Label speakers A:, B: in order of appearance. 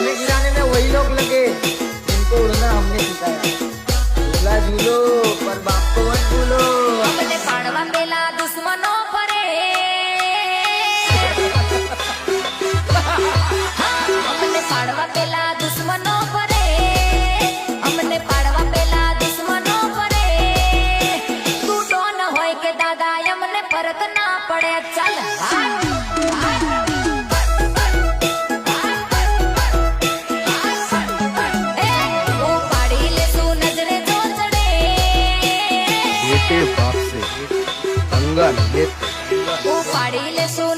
A: हमें गिराने में वही लोग लगे जिनको उड़ना हमने सिखाया। झूला झूलो पर बाप को मत भूलो।
B: हमने पाड़वा पेला दुश्मनों परे हमने पाड़वा पेला दुश्मनों परे हमने पाड़वा पेला दुश्मनों परे तू डोन होय के दादा हमने फर्क ना पड़े चल
C: बाप से पंगा नहीं लेते।
B: पाड़ी ले सो